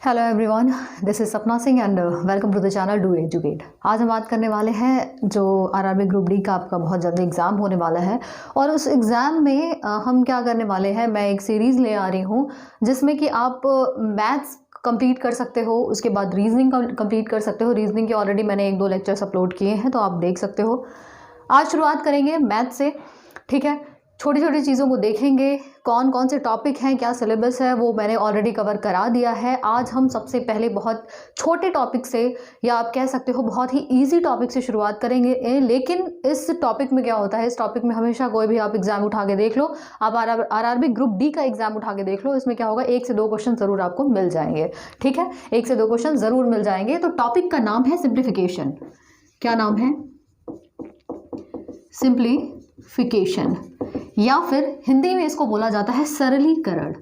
Hello everyone, this is Sapna Singh and welcome to the channel do educate. आज हम बात करने वाले हैं जो आरआरबी ग्रुप डी का आपका बहुत जल्दी एग्ज़ाम होने वाला है और उस एग्ज़ाम में हम क्या करने वाले हैं। मैं एक सीरीज़ ले आ रही हूँ जिसमें कि आप मैथ्स कंप्लीट कर सकते हो, उसके बाद रीजनिंग कंप्लीट कर सकते हो। रीजनिंग के ऑलरेडी मैंने 1-2 लेक्चर्स अपलोड किए हैं तो आप देख सकते हो। आज शुरुआत करेंगे मैथ से, ठीक है। छोटी छोटी चीज़ों को देखेंगे, कौन कौन से टॉपिक हैं, क्या सिलेबस है, वो मैंने ऑलरेडी कवर करा दिया है। आज हम सबसे पहले बहुत छोटे टॉपिक से, या आप कह सकते हो बहुत ही इजी टॉपिक से शुरुआत करेंगे। लेकिन इस टॉपिक में क्या होता है, इस टॉपिक में हमेशा कोई भी आप एग्जाम उठा के देख लो, आप आरआरबी ग्रुप डी का एग्जाम उठा के देख लो, इसमें क्या होगा 1 से 2 क्वेश्चन ज़रूर आपको मिल जाएंगे, ठीक है। 1 से 2 क्वेश्चन ज़रूर मिल जाएंगे। तो टॉपिक का नाम है सिंप्लीफिकेशन। क्या नाम है? सिंप्लीफिकेशन, या फिर हिंदी में इसको बोला जाता है सरलीकरण।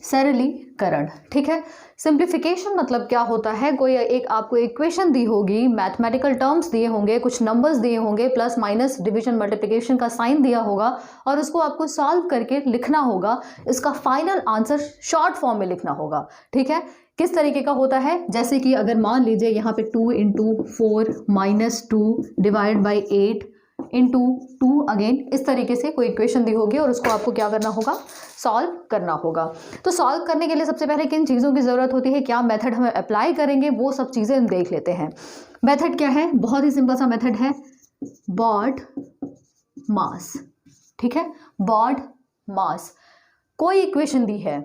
सरलीकरण, ठीक है। सिंप्लीफिकेशन मतलब क्या होता है, कोई एक आपको इक्वेशन दी होगी, मैथमेटिकल टर्म्स दिए होंगे, कुछ नंबर्स दिए होंगे, प्लस माइनस डिवीजन मल्टीप्लिकेशन का साइन दिया होगा और उसको आपको सॉल्व करके लिखना होगा। इसका फाइनल आंसर शॉर्ट फॉर्म में लिखना होगा, ठीक है। किस तरीके का होता है, जैसे कि अगर मान लीजिए यहाँ पे 2 × 4 - 2 डिवाइड बाई 8 इंटू 2 अगेन, इस तरीके से कोई इक्वेशन दी होगी और उसको आपको क्या करना होगा, सॉल्व करना होगा। तो सॉल्व करने के लिए सबसे पहले किन चीज़ों की ज़रूरत होती है, क्या मेथड हम अप्लाई करेंगे, वो सब चीज़ें हम देख लेते हैं। मेथड क्या है, बहुत ही सिंपल सा मेथड है, बॉड मास, ठीक है। बॉड मास, कोई इक्वेशन दी है,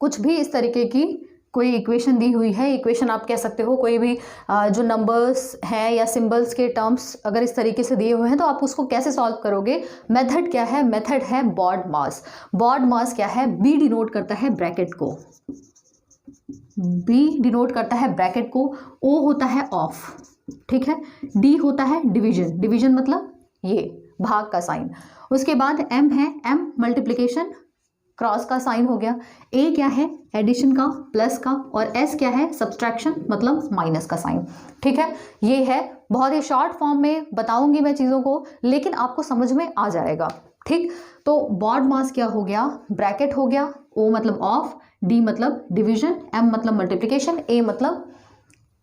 कुछ भी इस तरीके की कोई इक्वेशन दी हुई है, इक्वेशन आप कह सकते हो, कोई भी जो नंबर्स हैं या सिंबल्स के टर्म्स अगर इस तरीके से दिए हुए हैं तो आप उसको कैसे सॉल्व करोगे। मेथड क्या है, मेथड है बॉड मास। बॉड मास क्या है, बी डिनोट करता है ब्रैकेट को, बी डिनोट करता है ब्रैकेट को, ओ होता है ऑफ, ठीक है, डी होता है डिवीजन, डिवीजन मतलब ये भाग का साइन, उसके बाद एम है, एम मल्टीप्लिकेशन, क्रॉस का साइन हो गया, ए क्या है, एडिशन का, प्लस का, और एस क्या है, सब्सट्रैक्शन मतलब माइनस का साइन, ठीक है। ये है, बहुत ही शॉर्ट फॉर्म में बताऊंगी मैं चीज़ों को, लेकिन आपको समझ में आ जाएगा, ठीक। तो बॉड मास क्या हो गया, ब्रैकेट हो गया, ओ मतलब ऑफ, डी मतलब डिवीजन, एम मतलब मल्टीप्लिकेशन, ए मतलब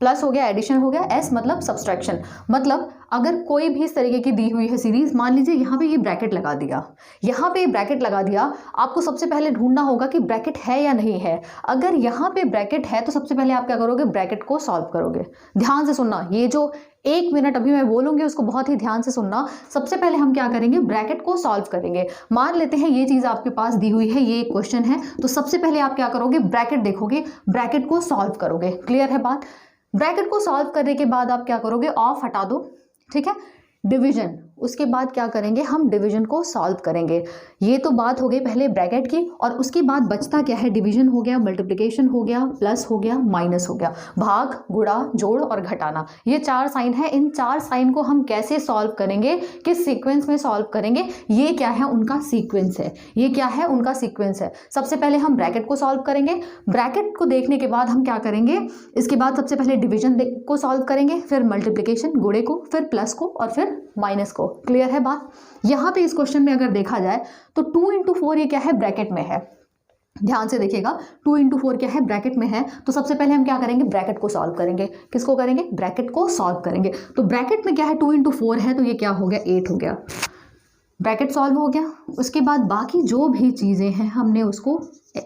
प्लस हो गया, एडिशन हो गया, एस मतलब सब्सट्रैक्शन। मतलब अगर कोई भी इस तरीके की दी हुई है सीरीज, मान लीजिए यहाँ पे ये ब्रैकेट लगा दिया, यहाँ पे ब्रैकेट लगा दिया, आपको सबसे पहले ढूंढना होगा कि ब्रैकेट है या नहीं है। अगर यहाँ पे ब्रैकेट है तो सबसे पहले आप क्या करोगे, ब्रैकेट को सॉल्व करोगे। ध्यान से सुनना, ये जो 1 मिनट अभी मैं बोलूँगी उसको बहुत ही ध्यान से सुनना। सबसे पहले हम क्या करेंगे, ब्रैकेट को सॉल्व करेंगे। मान लेते हैं ये चीज़ आपके पास दी हुई है, ये एक क्वेश्चन है, तो सबसे पहले आप क्या करोगे, ब्रैकेट देखोगे, ब्रैकेट को सॉल्व करोगे। क्लियर है बात। ब्रैकेट को सॉल्व करने के बाद आप क्या करोगे, ऑफ हटा दो, ठीक है। डिवीजन, उसके बाद क्या करेंगे, हम डिवीजन को सॉल्व करेंगे। ये तो बात हो गई पहले ब्रैकेट की, और उसके बाद बचता क्या है, डिवीजन हो गया, मल्टीप्लिकेशन हो गया, प्लस हो गया, माइनस हो गया, भाग, गुणा, जोड़ और घटाना, ये 4 साइन है। इन 4 साइन को हम कैसे सॉल्व करेंगे, किस सीक्वेंस में सॉल्व करेंगे, ये क्या है, उनका सीक्वेंस है। ये क्या है, उनका सीक्वेंस है। सबसे पहले हम ब्रैकेट को सॉल्व करेंगे, ब्रैकेट को देखने के बाद हम क्या करेंगे, इसके बाद सबसे पहले डिवीजन को सॉल्व करेंगे, फिर मल्टीप्लिकेशन, गुणे को, फिर प्लस को, और फिर माइनस को। क्लियर है बात। यहाँ पे इस क्वेश्चन में अगर देखा जाए तो 2 × 4 ये क्या है, ब्रैकेट में है। ध्यान से देखिएगा, 2 × 4 क्या है, ब्रैकेट में है। तो सबसे पहले हम क्या करेंगे, ब्रैकेट को सॉल्व करेंगे। किसको करेंगे, ब्रैकेट को सॉल्व करेंगे। तो ब्रैकेट में क्या है, 2 × 4 है, तो ये क्या हो गया, 8 हो गया। ब्रैकेट सॉल्व हो गया। उसके बाद बाकी जो भी चीज़ें हैं हमने उसको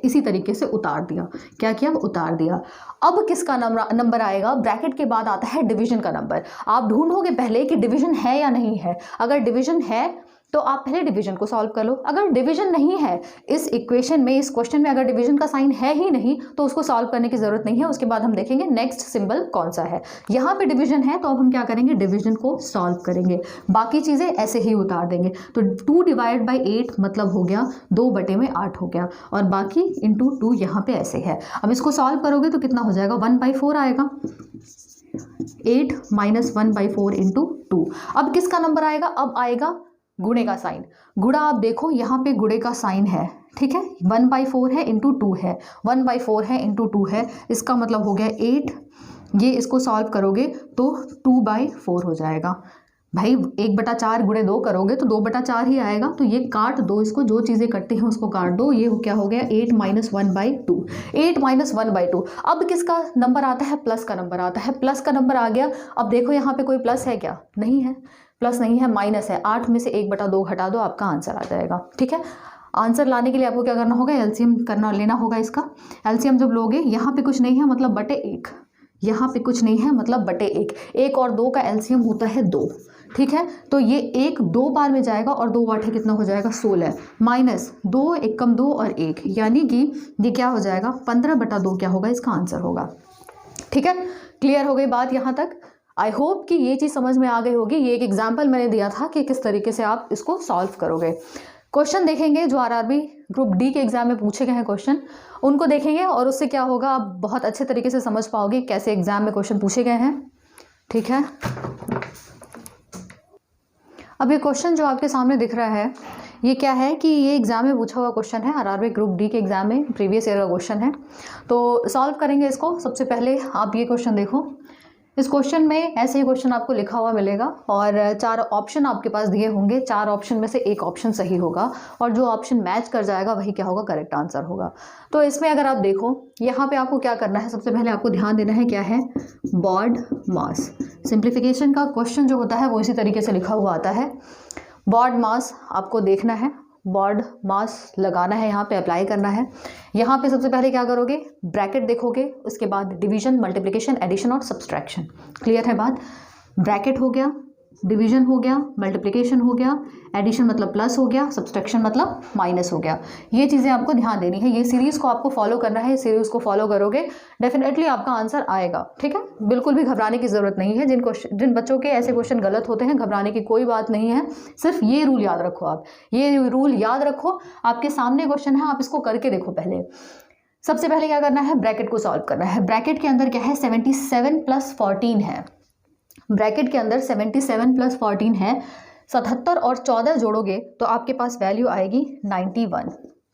इसी तरीके से उतार दिया। क्या किया, उतार दिया। अब किसका नंबर आएगा, ब्रैकेट के बाद आता है डिवीजन का नंबर। आप ढूंढोगे पहले कि डिवीजन है या नहीं है। अगर डिवीजन है तो आप पहले डिवीजन को सॉल्व कर लो। अगर डिवीजन नहीं है, इस इक्वेशन में, इस क्वेश्चन में अगर डिवीजन का साइन है ही नहीं, तो उसको सॉल्व करने की जरूरत नहीं है। उसके बाद हम देखेंगे नेक्स्ट सिंबल कौन सा है। यहाँ पे डिवीजन है तो अब हम क्या करेंगे, डिवीजन को सॉल्व करेंगे, बाकी चीज़ें ऐसे ही उतार देंगे। तो 2 डिवाइड बाई 8 मतलब हो गया 2/8 हो गया, और बाकी इंटू 2 यहाँ पे ऐसे है। अब इसको सॉल्व करोगे तो कितना हो जाएगा, 1/4 आएगा। 8 - 1/4 इंटू 2। अब किसका नंबर आएगा, अब आएगा गुणे का साइन। गुणा आप देखो यहाँ पे गुणे का साइन है, ठीक है। 1/4 है, इंटू 2 है, 1/4 है, इंटू 2 है, इसका मतलब हो गया 8। ये इसको सॉल्व करोगे तो 2/4 हो जाएगा। भाई 1/4 गुणे 2 करोगे तो 2/4 ही आएगा, तो ये काट दो इसको, जो चीज़ें कटती हैं उसको काट दो। ये क्या हो गया 8 - 1/2, 8 - 1/2। अब किसका नंबर आता है, प्लस का नंबर आता है, प्लस का नंबर आ गया। अब देखो यहाँ पे कोई प्लस है क्या, नहीं है, प्लस नहीं है, माइनस है। 8 में से 1/2 घटा दो, आपका आंसर आ जाएगा। ठीक है, आंसर लाने के लिए आपको क्या करना होगा, एलसीएम लेना होगा इसका। एलसीएम जब लोगे, यहाँ पे कुछ नहीं है मतलब बटे 1, यहाँ पे कुछ नहीं है मतलब बटे 1, 1 और 2 का एलसीएम होता है 2। ठीक है, तो ये 1 2 बार में जाएगा और 2 8 कितना हो जाएगा 16, माइनस 2 1 कम 2 और 1, यानी कि ये क्या हो जाएगा 15/2 क्या होगा, इसका आंसर होगा। ठीक है, क्लियर हो गई बात यहाँ तक। आई होप कि ये चीज़ समझ में आ गई होगी। ये एक एग्जाम्पल मैंने दिया था कि किस तरीके से आप इसको सॉल्व करोगे। क्वेश्चन देखेंगे जो आरआरबी ग्रुप डी के एग्जाम में पूछे गए हैं क्वेश्चन, उनको देखेंगे और उससे क्या होगा, आप बहुत अच्छे तरीके से समझ पाओगे कैसे एग्जाम में क्वेश्चन पूछे गए हैं। ठीक है, अब ये क्वेश्चन जो आपके सामने दिख रहा है, ये क्या है कि ये एग्जाम में पूछा हुआ क्वेश्चन है, आरआरबी ग्रुप डी के एग्जाम में प्रीवियस ईयर का क्वेश्चन है। तो सॉल्व करेंगे इसको। सबसे पहले आप ये क्वेश्चन देखो, इस क्वेश्चन में ऐसे ही क्वेश्चन आपको लिखा हुआ मिलेगा और 4 ऑप्शन आपके पास दिए होंगे। 4 ऑप्शन में से एक ऑप्शन सही होगा और जो ऑप्शन मैच कर जाएगा वही क्या होगा, करेक्ट आंसर होगा। तो इसमें अगर आप देखो, यहाँ पे आपको क्या करना है, सबसे पहले आपको ध्यान देना है क्या है, बॉड मास। सिंप्लीफिकेशन का क्वेश्चन जो होता है वो इसी तरीके से लिखा हुआ आता है। बॉड मास आपको देखना है, बॉड मास लगाना है, यहाँ पे अप्लाई करना है। यहाँ पे सबसे पहले क्या करोगे, ब्रैकेट देखोगे, उसके बाद डिवीजन, मल्टीप्लिकेशन, एडिशन और सब्सट्रैक्शन। क्लियर है बात, ब्रैकेट हो गया, डिवीजन हो गया, मल्टीप्लिकेशन हो गया, एडिशन मतलब प्लस हो गया, सब्सट्रैक्शन मतलब माइनस हो गया। ये चीज़ें आपको ध्यान देनी है, ये सीरीज़ को आपको फॉलो करना है। सीरीज़ को फॉलो करोगे डेफिनेटली आपका आंसर आएगा। ठीक है, बिल्कुल भी घबराने की ज़रूरत नहीं है। जिन बच्चों के ऐसे क्वेश्चन गलत होते हैं, घबराने की कोई बात नहीं है। सिर्फ ये रूल याद रखो, आप ये रूल याद रखो। आपके सामने क्वेश्चन है, आप इसको करके देखो। पहले सबसे पहले क्या करना है, ब्रैकेट को सॉल्व करना है। ब्रैकेट के अंदर क्या है, 77 + 14 है। ब्रैकेट के अंदर 77 + 14 है। 77 और 14 जोड़ोगे तो आपके पास वैल्यू आएगी 91।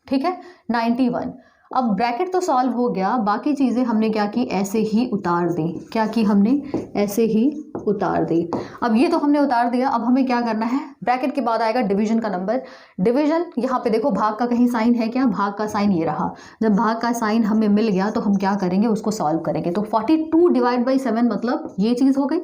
ठीक है, 91। अब ब्रैकेट तो सॉल्व हो गया, बाकी चीज़ें हमने क्या की, ऐसे ही उतार दी। क्या की हमने, ऐसे ही उतार दी। अब ये तो हमने उतार दिया, अब हमें क्या करना है, ब्रैकेट के बाद आएगा डिवीजन का नंबर। डिवीजन यहाँ पे देखो, भाग का कहीं साइन है क्या, भाग का साइन ये रहा। जब भाग का साइन हमें मिल गया तो हम क्या करेंगे, उसको सॉल्व करेंगे। तो 42/7 मतलब ये चीज़ हो गई,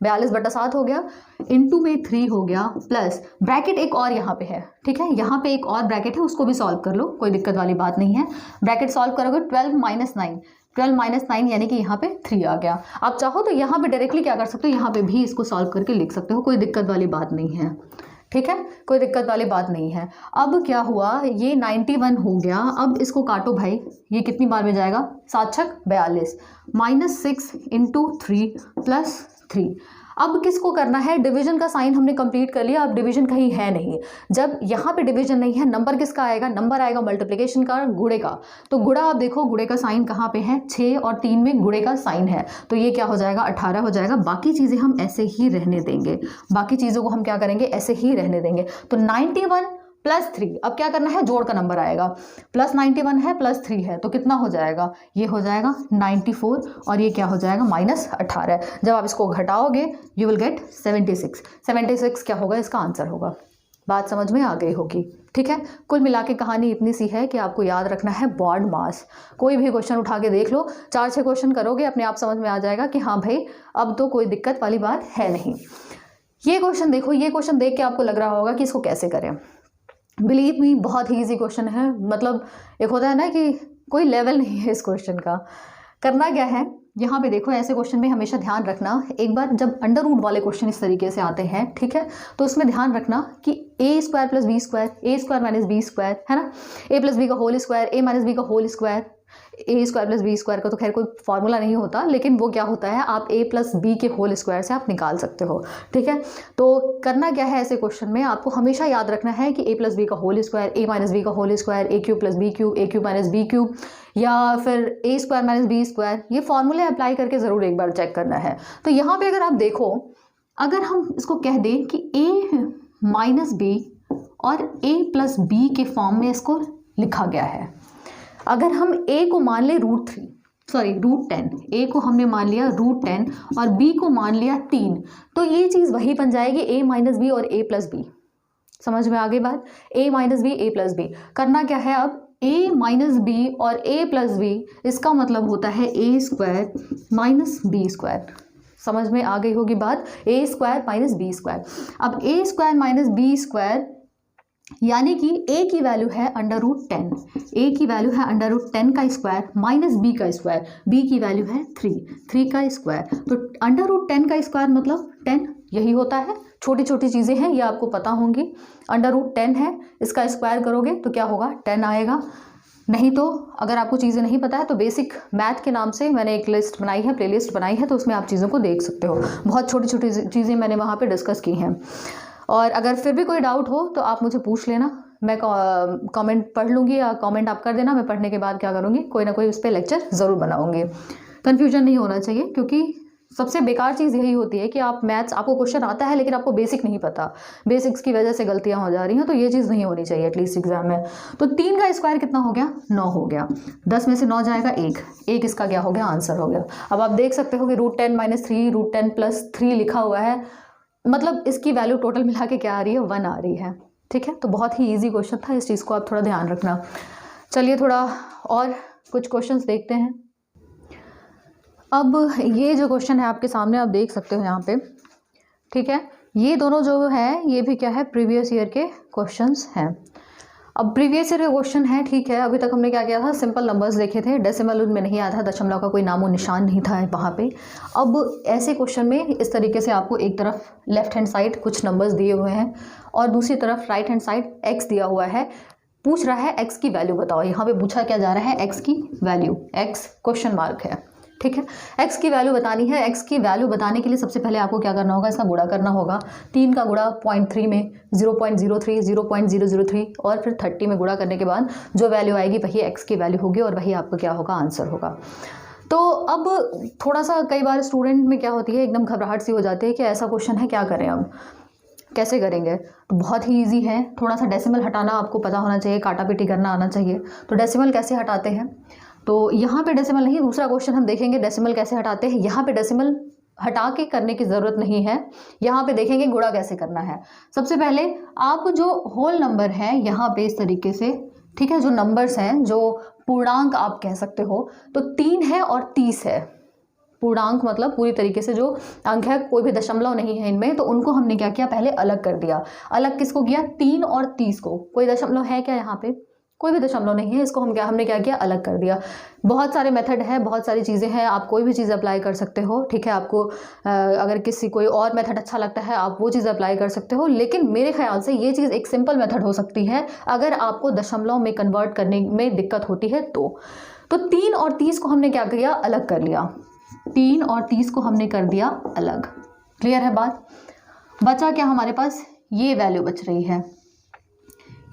42/7 हो गया, इंटू में 3 हो गया, प्लस ब्रैकेट एक और यहाँ पे है। ठीक है, यहाँ पे एक और ब्रैकेट है, उसको भी सॉल्व कर लो, कोई दिक्कत वाली बात नहीं है। ब्रैकेट सॉल्व करोगे 12 - 9, 12 - 9 यानी कि यहाँ पे 3 आ गया। आप चाहो तो यहाँ पे डायरेक्टली क्या कर सकते हो, यहाँ पे भी इसको सॉल्व करके लिख सकते हो, कोई दिक्कत वाली बात नहीं है। ठीक है, कोई दिक्कत वाली बात नहीं है। अब क्या हुआ, ये 91 हो गया। अब इसको काटो भाई, ये कितनी बार में जाएगा, 7 छक 42, -6 × 3 + 3। अब किसको करना है, डिवीजन का साइन हमने कंप्लीट कर लिया। अब डिवीजन कहीं है नहीं, जब यहाँ पे डिवीजन नहीं है, नंबर किसका आएगा, नंबर आएगा मल्टीप्लिकेशन का, गुणे का। तो गुणा आप देखो, गुणे का साइन कहाँ पे है, 6 और 3 में गुणे का साइन है, तो ये क्या हो जाएगा 18 हो जाएगा। बाकी चीज़ें हम ऐसे ही रहने देंगे, बाकी चीज़ों को हम क्या करेंगे, ऐसे ही रहने देंगे। तो 91 + 3, अब क्या करना है, जोड़ का नंबर आएगा। +91 है, +3 है, तो कितना हो जाएगा, ये हो जाएगा 94 और ये क्या हो जाएगा -18। जब आप इसको घटाओगे यू विल गेट 76। 76 क्या होगा, इसका आंसर होगा। बात समझ में आ गई होगी। ठीक है, कुल मिला के कहानी इतनी सी है कि आपको याद रखना है बॉड मास। कोई भी क्वेश्चन उठा के देख लो, 4-6 क्वेश्चन करोगे, अपने आप समझ में आ जाएगा कि हाँ भाई अब तो कोई दिक्कत वाली बात है नहीं। ये क्वेश्चन देखो, ये क्वेश्चन देख के आपको लग रहा होगा कि इसको कैसे करें। बिलीव मी, बहुत ही ईजी क्वेश्चन है। मतलब एक होता है ना कि कोई लेवल नहीं है इस क्वेश्चन का। करना क्या है, यहाँ पे देखो, ऐसे क्वेश्चन में हमेशा ध्यान रखना, एक बार जब अंडर रूट वाले क्वेश्चन इस तरीके से आते हैं, ठीक है, तो उसमें ध्यान रखना कि a² + b², a² - b² है ना, a + b का होल स्क्वायर, a - b का होल स्क्वायर, a² + b² का तो खैर कोई फॉर्मूला नहीं होता, लेकिन वो क्या होता है, आप a + b के होल स्क्वायर से आप निकाल सकते हो। ठीक है, तो करना क्या है, ऐसे क्वेश्चन में आपको हमेशा याद रखना है कि a + b का होल स्क्वायर, a - b का whole square, a³ + b³, a³ - b³ या फिर a² - b², ये फॉर्मूले अप्लाई करके ज़रूर एक बार चेक करना है। तो यहाँ पे अगर आप देखो, अगर हम इसको कह दें कि a - b और a + b के फॉर्म में इसको लिखा गया है, अगर हम a को मान ले √3, सॉरी √10, a को हमने मान लिया √10 और b को मान लिया 3, तो ये चीज़ वही बन जाएगी a माइनस बी और a प्लस बी। समझ में आ गई बात? a minus B a plus B. करना क्या है अब, a माइनस बी और a प्लस बी, इसका मतलब होता है a square minus B square. समझ में आ गई होगी बात, a square minus B square. अब a square minus B square यानी कि a की वैल्यू है √10, a की वैल्यू है √10 का स्क्वायर माइनस b का स्क्वायर, b की वैल्यू है 3 का स्क्वायर। तो √10 का स्क्वायर मतलब 10, यही होता है। छोटी छोटी चीज़ें हैं, ये आपको पता होंगी। √10 है, इसका स्क्वायर करोगे तो क्या होगा, 10 आएगा। नहीं तो अगर आपको चीज़ें नहीं पता है तो बेसिक मैथ के नाम से मैंने एक लिस्ट बनाई है, प्लेलिस्ट बनाई है, तो उसमें आप चीज़ों को देख सकते हो। बहुत छोटी छोटी चीज़ें मैंने वहाँ पे डिस्कस की हैं। और अगर फिर भी कोई डाउट हो तो आप मुझे पूछ लेना, मैं कमेंट पढ़ लूँगी या कमेंट आप कर देना। मैं पढ़ने के बाद क्या करूँगी, कोई ना कोई उस पर लेक्चर ज़रूर बनाऊँगी। कन्फ्यूजन नहीं होना चाहिए, क्योंकि सबसे बेकार चीज़ यही होती है कि आप मैथ्स, आपको क्वेश्चन आता है लेकिन आपको बेसिक नहीं पता, बेसिक्स की वजह से गलतियां हो जा रही हैं। तो ये चीज़ नहीं होनी चाहिए एटलीस्ट एग्जाम में। तो 3 का स्क्वायर कितना हो गया, 9 हो गया। 10 में से 9 जाएगा 1 इसका क्या हो गया, आंसर हो गया। अब आप देख सकते हो कि √10 - 3 √10 + 3 लिखा हुआ है, मतलब इसकी वैल्यू टोटल मिला के क्या आ रही है, 1 आ रही है। ठीक है, तो बहुत ही ईजी क्वेश्चन था, इस चीज़ को आप थोड़ा ध्यान रखना। चलिए थोड़ा और कुछ क्वेश्चंस देखते हैं। अब ये जो क्वेश्चन है आपके सामने, आप देख सकते हो यहाँ पे। ठीक है, ये दोनों जो है ये भी क्या है, प्रीवियस ईयर के क्वेश्चंस हैं। अब प्रीवियस ईयर के क्वेश्चन है, ठीक है। अभी तक हमने क्या किया था, सिंपल नंबर्स देखे थे, डेसिमल उनमें नहीं आया था, दशमलव का कोई नामो निशान नहीं था वहाँ पे। अब ऐसे क्वेश्चन में इस तरीके से आपको एक तरफ लेफ्ट हैंड साइड कुछ नंबर्स दिए हुए हैं और दूसरी तरफ राइट हैंड साइड एक्स दिया हुआ है। पूछ रहा है एक्स की वैल्यू बताओ। यहाँ पे पूछा क्या जा रहा है, एक्स की वैल्यू, एक्स क्वेश्चन मार्क है। ठीक है, एक्स की वैल्यू बतानी है। एक्स की वैल्यू बताने के लिए सबसे पहले आपको क्या करना होगा, इसका गुणा करना होगा। 3 का गुणा 0.3 में 0.03, 0.003 और फिर 30 में गुणा करने के बाद जो वैल्यू आएगी वही एक्स की वैल्यू होगी और वही आपका क्या होगा, आंसर होगा। तो अब थोड़ा सा कई बार स्टूडेंट में क्या होती है, एकदम घबराहट सी हो जाती है कि ऐसा क्वेश्चन है, क्या करें, अब कैसे करेंगे। तो बहुत ही ईजी है, थोड़ा सा डेसिमल हटाना आपको पता होना चाहिए, काटा पीटी करना आना चाहिए। तो डेसिमल कैसे हटाते हैं, तो यहाँ पे डेसिमल नहीं, दूसरा क्वेश्चन हम देखेंगे डेसिमल कैसे हटाते हैं। यहाँ पे डेसिमल हटा के करने की ज़रूरत नहीं है, यहाँ पे देखेंगे गुणा कैसे करना है। सबसे पहले आप जो होल नंबर है यहाँ पे इस तरीके से, ठीक है, जो नंबर्स हैं, जो पूर्णांक आप कह सकते हो, तो 3 है और 30 है। पूर्णांक मतलब पूरी तरीके से जो अंक है, कोई भी दशमलव नहीं है इनमें, तो उनको हमने क्या किया, पहले अलग कर दिया। अलग किसको किया, 3 और 30 को। कोई दशमलव है क्या यहाँ पे, कोई भी दशमलव नहीं है, इसको हमने क्या किया, अलग कर दिया। बहुत सारे मेथड है, बहुत सारी चीज़ें हैं, आप कोई भी चीज़ अप्लाई कर सकते हो। ठीक है, आपको अगर किसी कोई और मेथड अच्छा लगता है आप वो चीज़ अप्लाई कर सकते हो, लेकिन मेरे ख्याल से ये चीज़ एक सिंपल मेथड हो सकती है अगर आपको दशमलव में कन्वर्ट करने में दिक्कत होती है तो 3 और 30 को हमने क्या किया, अलग कर लिया। 3 और 30 को हमने कर दिया अलग। क्लियर है बात। बचा क्या हमारे पास, ये वैल्यू बच रही है,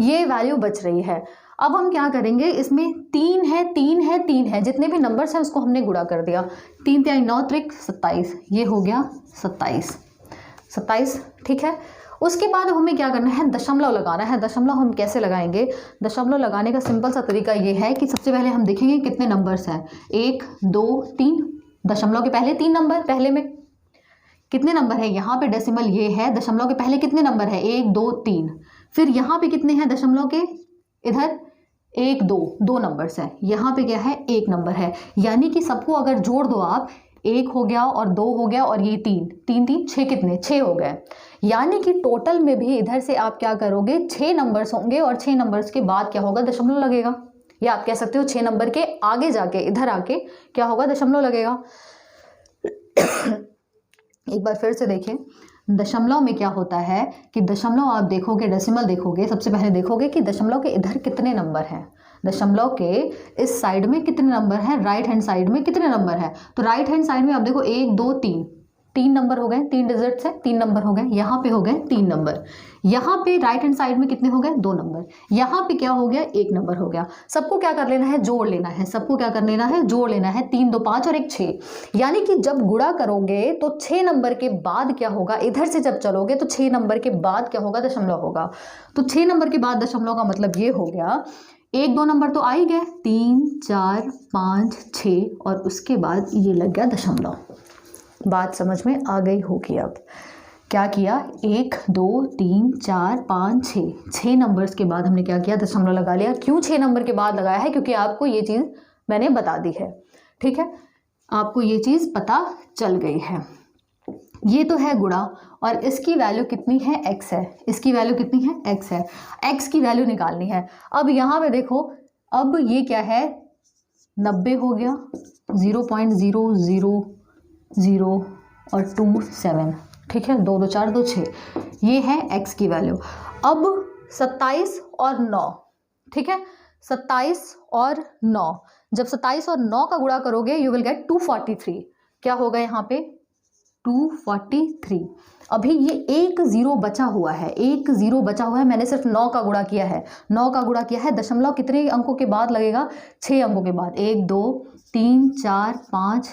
ये वैल्यू बच रही है। अब हम क्या करेंगे, इसमें 3 है, 3 है, 3 है, जितने भी नंबर्स हैं उसको हमने गुणा कर दिया। 3 × 9 = 27, ये हो गया 27। ठीक है, उसके बाद हमें क्या करना है, दशमलव लगाना है। दशमलव हम कैसे लगाएंगे, दशमलव लगाने का सिंपल सा तरीका ये है कि सबसे पहले हम देखेंगे कितने नंबर्स हैं, 1 2 3। दशमलव के पहले 3 नंबर, पहले में कितने नंबर है, यहाँ पे डेसिमल ये है, दशमलव के पहले कितने नंबर है, 1 2 3। फिर यहाँ पे कितने हैं दशमलव के, इधर 1 2 नंबर्स है, यहाँ पे क्या है, 1 नंबर है। यानी कि सबको अगर जोड़ दो आप, 1 हो गया और 2 हो गया और ये 3 3 6, कितने 6 हो गए। यानी कि टोटल में भी इधर से आप क्या करोगे, 6 नंबर्स होंगे और 6 नंबर्स के बाद क्या होगा, दशमलव लगेगा। या आप कह सकते हो 6 नंबर के आगे जाके इधर आके क्या होगा, दशमलव लगेगा। एक बार फिर से देखें, दशमलव में क्या होता है कि दशमलव आप देखोगे, डेसिमल देखोगे, सबसे पहले देखोगे कि दशमलव के इधर कितने नंबर हैं, दशमलव के इस साइड में कितने नंबर हैं, राइट हैंड साइड में कितने नंबर हैं। तो राइट हैंड साइड में आप देखो 1 2 3 नंबर हो गए, 3 डिजिट से 3 नंबर हो गए, यहाँ पे हो गए 3 नंबर। यहाँ पे राइट हैंड साइड में कितने हो गए, 2 नंबर। यहाँ पे क्या हो गया, 1 नंबर हो गया। सबको क्या कर लेना है, जोड़ लेना है। सबको क्या कर लेना है, जोड़ लेना है। 3 2 5 और 1 6। यानी कि जब गुणा करोगे तो 6 नंबर के बाद क्या होगा, इधर से जब चलोगे तो 6 नंबर के बाद क्या होगा, दशमलव होगा। तो 6 नंबर के बाद दशमलव का मतलब ये हो गया 1 2 नंबर तो आ ही गए, 3 4 5 6 और उसके बाद ये लग गया दशमलव। बात समझ में आ गई होगी। अब क्या किया, 1 2 3 4 5 6 नंबर्स के बाद हमने क्या किया, दशमलव लगा लिया। क्यों 6 नंबर के बाद लगाया है, क्योंकि आपको ये चीज़ मैंने बता दी है, ठीक है, आपको ये चीज़ पता चल गई है। ये तो है गुणा और इसकी वैल्यू कितनी है, x है, इसकी वैल्यू कितनी है, x है, x की वैल्यू निकालनी है। अब यहाँ पे देखो, अब ये क्या है, 90 हो गया, 0.000 और 27, ठीक है, 2 2 4 2 6, ये है x की वैल्यू। अब 27 और 9, ठीक है, 27 और 9, जब 27 और 9 का गुणा करोगे यू विल गेट 243। क्या होगा यहाँ पे, 243। अभी ये 1 0 बचा हुआ है, 1 0 बचा हुआ है, मैंने सिर्फ 9 का गुणा किया है, 9 का गुणा किया है। दशमलव कितने अंकों के बाद लगेगा, 6 अंकों के बाद, 1 2 3 4 5,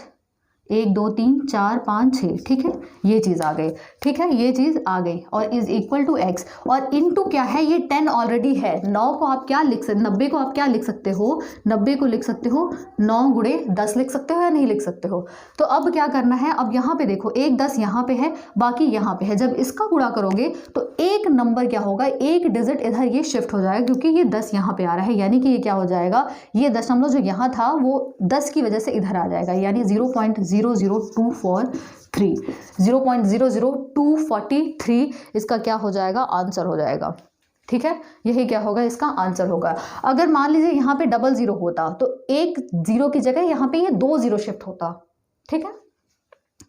1 2 3 4 5 6, ठीक है, ये चीज़ आ गई, ठीक है, ये चीज़ आ गई। और इज इक्वल टू x और इनटू क्या है, ये 10 ऑलरेडी है। 9 को आप क्या लिख सकते, 90 को आप क्या लिख सकते हो, 90 को लिख सकते हो 9 गुणे 10 लिख सकते हो या नहीं लिख सकते हो। तो अब क्या करना है, अब यहाँ पे देखो 1 10 यहाँ पे है, बाकी यहाँ पे है। जब इसका गुणा करोगे तो एक नंबर क्या होगा, एक डिजिट इधर ये शिफ्ट हो जाएगा, क्योंकि ये 10 यहाँ पे आ रहा है, यानी कि ये क्या हो जाएगा, ये दशमलव जो यहाँ था वो 10 की वजह से इधर आ जाएगा, यानी 0.00243 इसका क्या हो जाएगा, आंसर हो जाएगा, ठीक है, यही क्या होगा, इसका आंसर होगा। अगर मान लीजिए यहाँ पे 00 होता तो 1 0 की जगह यहाँ पे ये 2 0 शिफ्ट होता, ठीक है।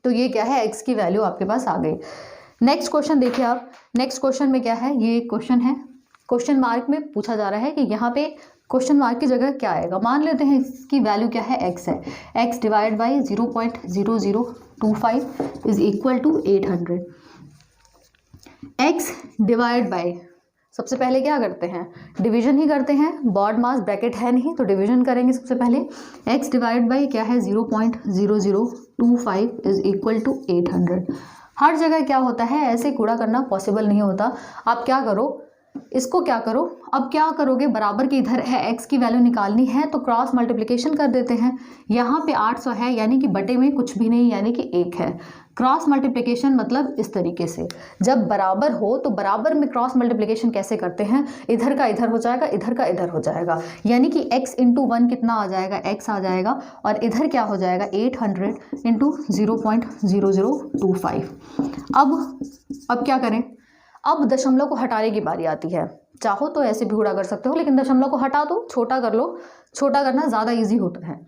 तो ये क्या है, x की वैल्यू आपके पास आ गई। नेक्स्ट क्वेश्चन देखिए आप, नेक्स्ट क्वेश्चन में क्या है, ये क्वेश्चन है, क्वेश्चन मार्क में पूछा जा रहा है कि यहाँ पे क्वेश्चन मार्क की जगह क्या आएगा। मान लेते हैं इसकी वैल्यू क्या है, x है, x divide by 0.0025 is equal to 800। x divide by, सबसे पहले क्या करते हैं, डिवीजन ही करते हैं, बॉड मास ब्रैकेट है नहीं तो डिवीजन करेंगे सबसे पहले। x डिवाइड बाई क्या है, 0.0025 इज इक्वल टू 800। हर जगह क्या होता है, ऐसे गुणा करना पॉसिबल नहीं होता। आप क्या करो, इसको क्या करो, अब क्या करोगे, बराबर के इधर है, x की वैल्यू निकालनी है तो क्रॉस मल्टीप्लिकेशन कर देते हैं। यहाँ पे 800 है, यानी कि बटे में कुछ भी नहीं, यानी कि 1 है। क्रॉस मल्टीप्लिकेशन मतलब इस तरीके से, जब बराबर हो तो बराबर में क्रॉस मल्टीप्लिकेशन कैसे करते हैं, इधर का इधर हो जाएगा, इधर का इधर हो जाएगा, यानी कि x इंटू 1 कितना आ जाएगा, x आ जाएगा, और इधर क्या हो जाएगा, 800 इंटू 0.0025। अब क्या करें, अब दशमलव को हटाने की बारी आती है। चाहो तो ऐसे भी गुणा कर सकते हो, लेकिन दशमलव को हटा दो, छोटा कर लो, छोटा करना ज़्यादा इजी होता है।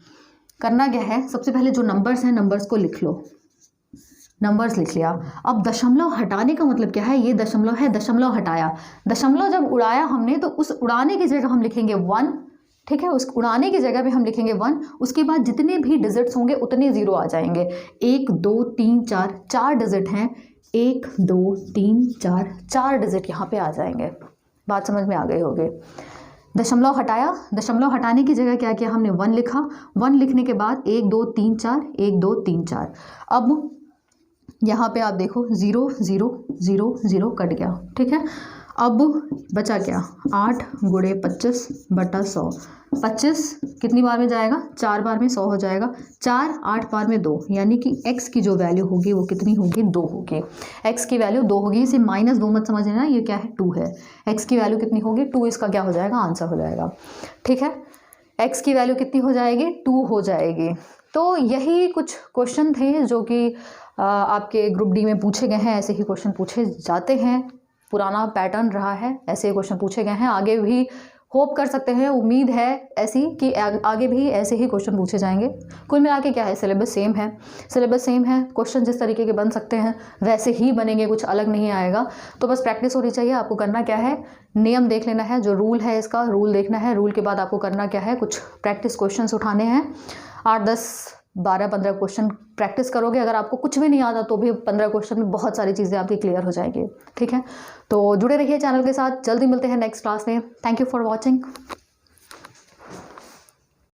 करना क्या है, सबसे पहले जो नंबर्स हैं नंबर्स को लिख लो, नंबर्स लिख लिया। अब दशमलव हटाने का मतलब क्या है, ये दशमलव है, दशमलव हटाया, दशमलव जब उड़ाया हमने तो उस उड़ाने की जगह हम लिखेंगे 1, ठीक है, उस उड़ाने की जगह पे हम लिखेंगे 1, उसके बाद जितने भी डिजिट्स होंगे उतने 0 आ जाएंगे। 1 2 3 4, 4 डिजिट हैं, 1 2 3 4, 4 डिजिट यहाँ पे आ जाएंगे। बात समझ में आ गई होगी। दशमलव हटाया, दशमलव हटाने की जगह क्या किया हमने, 1 लिखा, 1 लिखने के बाद 1 2 3 4, 1 2 3 4। अब यहाँ पे आप देखो 0 0 0 0 कट गया, ठीक है। अब बचा क्या, 8 गुणे 25 बटा 100। 25 कितनी बार में जाएगा, 4 बार में 100 हो जाएगा, 4 8 बार में 2, यानी कि x की जो वैल्यू होगी वो कितनी होगी, 2 होगी। x की वैल्यू 2 होगी, इसे -2 मत समझ लेना, ये क्या है, 2 है। x की वैल्यू कितनी होगी, 2, इसका क्या हो जाएगा, आंसर हो जाएगा, ठीक है। x की वैल्यू कितनी हो जाएगी, 2 हो जाएगी। तो यही कुछ क्वेश्चन थे जो कि आपके ग्रुप डी में पूछे गए हैं। ऐसे ही क्वेश्चन पूछे जाते हैं, पुराना पैटर्न रहा है, ऐसे क्वेश्चन पूछे गए हैं, आगे भी होप कर सकते हैं, उम्मीद है ऐसी कि आगे भी ऐसे ही क्वेश्चन पूछे जाएंगे। कुल मिला के क्या है, सिलेबस सेम है, सिलेबस सेम है, क्वेश्चन जिस तरीके के बन सकते हैं वैसे ही बनेंगे, कुछ अलग नहीं आएगा। तो बस प्रैक्टिस होनी चाहिए। आपको करना क्या है, नियम देख लेना है, जो रूल है इसका रूल देखना है, रूल के बाद आपको करना क्या है, कुछ प्रैक्टिस क्वेश्चन उठाने हैं। 8 10 12 15 क्वेश्चन प्रैक्टिस करोगे, अगर आपको कुछ भी नहीं आता तो भी 15 क्वेश्चन में बहुत सारी चीज़ें आपकी क्लियर हो जाएगी, ठीक है। तो जुड़े रहिए चैनल के साथ, जल्दी मिलते हैं नेक्स्ट क्लास में। Thank you for watching.